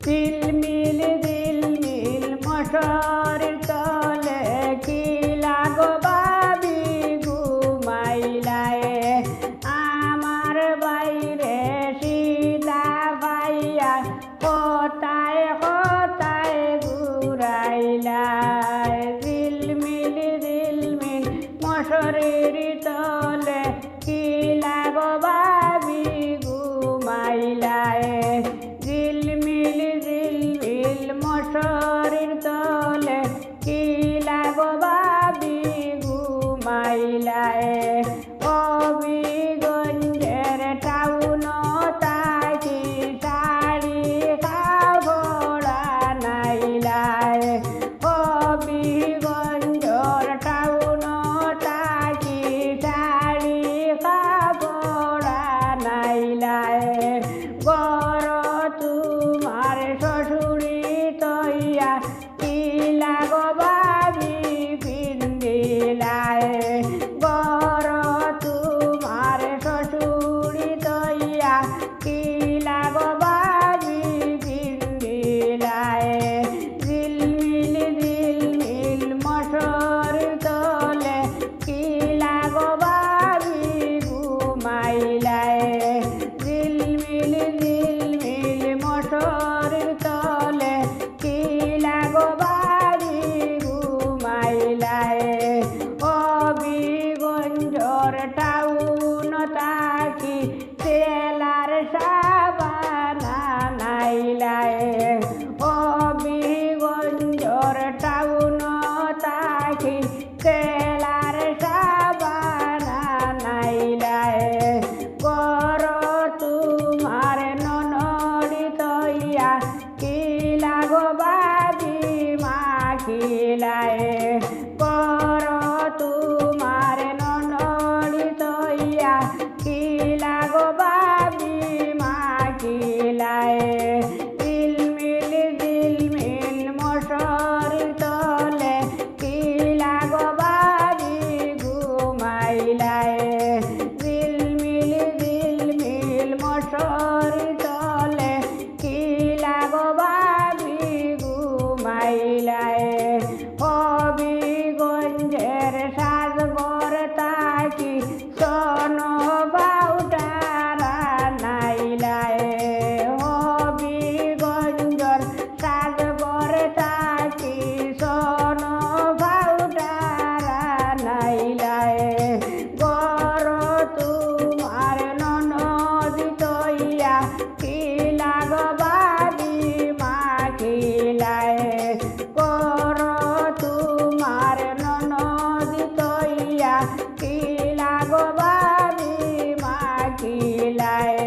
ঝিলমিল ঝিলমিল মশারির তলে কি লাগো বাবি ঘুমাইলায় আমার বাইরে সীতা ভাইয়া কোথায় কোথায় ঘুরাইলায় ঝিলমিল ঝিলমিল মশারির তলে কি লাগো বাবি ঘুমাইলায় ঝিলমিল ঝিলমিল মশারির তলে কি লাগো বাবি ঘুমাইলায় হবিগঞ্জের টাউন তাকি শাড়ি কাপড় নাইলায় হবিগঞ্জের টাউন তাকি শাড়ি কাপড় নাইলায় গর তোমার শ্বশুরি তৈয়া কি লাগো বাবি পিন্দিলায় গর তোমার শ্বশুরি তৈয়া কি লাগো বাবি পিন্দিলায় ঝিলমিল ঝিলমিল মশারির তলে কি লাগো বাবি ঘুমাইলায় ঝিলমিল ঝিলমিল মশারির তলে কি লাগো বাবি ঘুমাইলায় হবিগঞ্জের টাউন তাকি তেলার সাবান নাইলায় হবিগঞ্জের টাউন তাকি তেলার সাবান নাইলায় গর তোমার ননদি তৈয়া কি লাগো বাবি মাখিলায় গর তোমার ননদি তৈয়া কি লাগো বাবি মাখিলায় ঝিলমিল ঝিলমিল মশারির তলে কি লাগো বাবি ঘুমাইলায় ঝিলমিল ঝিলমিল মশারির তলে কি লাগো বাবি ঘুমাইলায় হবিগঞ্জের সাজঘর তাকি সোন বাউটারা নাইলায় হবিগঞ্জের সাজঘর তাকি সোন বাউটারা নাইলায় গর তোমার ননদি তৈয়া কি লাগো বাবি মাখিলায় গর তোমার ননদি তৈয়া কি লাগো বাবি মাখিলায়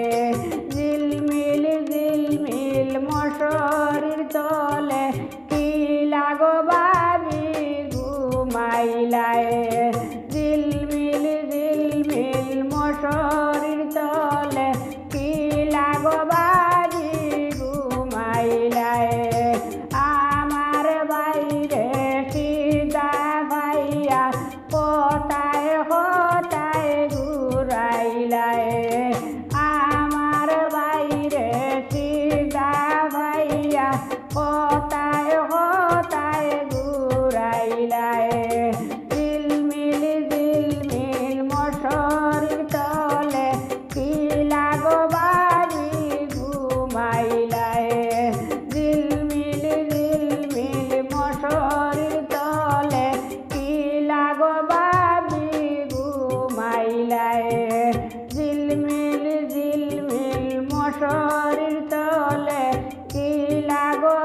ঝিলমিল ঝিলমিল মশারির তলে কি লাগো বাবি ঘুমাইলায় ঝিলমিল ঝিলমিল মশারির তলে কি লাগো বাবি ঘুমাইলায় আমার বাইরে সীতা ভাইয়া কোথায় কোথায় ঘুরাইলায় আমার বাইরে সীতা ভাইয়া কোথায় কোথায় ঘুরাইলায় ঝিলমিল ঝিলমিল মশারির তলে কি লাগো বাবি ঘুমাইলায় ঝিলমিল ঝিলমিল মশারির তলে কি লাগো বাবি ঘুমাইলায় ঝিলমিল ঝিলমিল মশারির তলে কি লাগো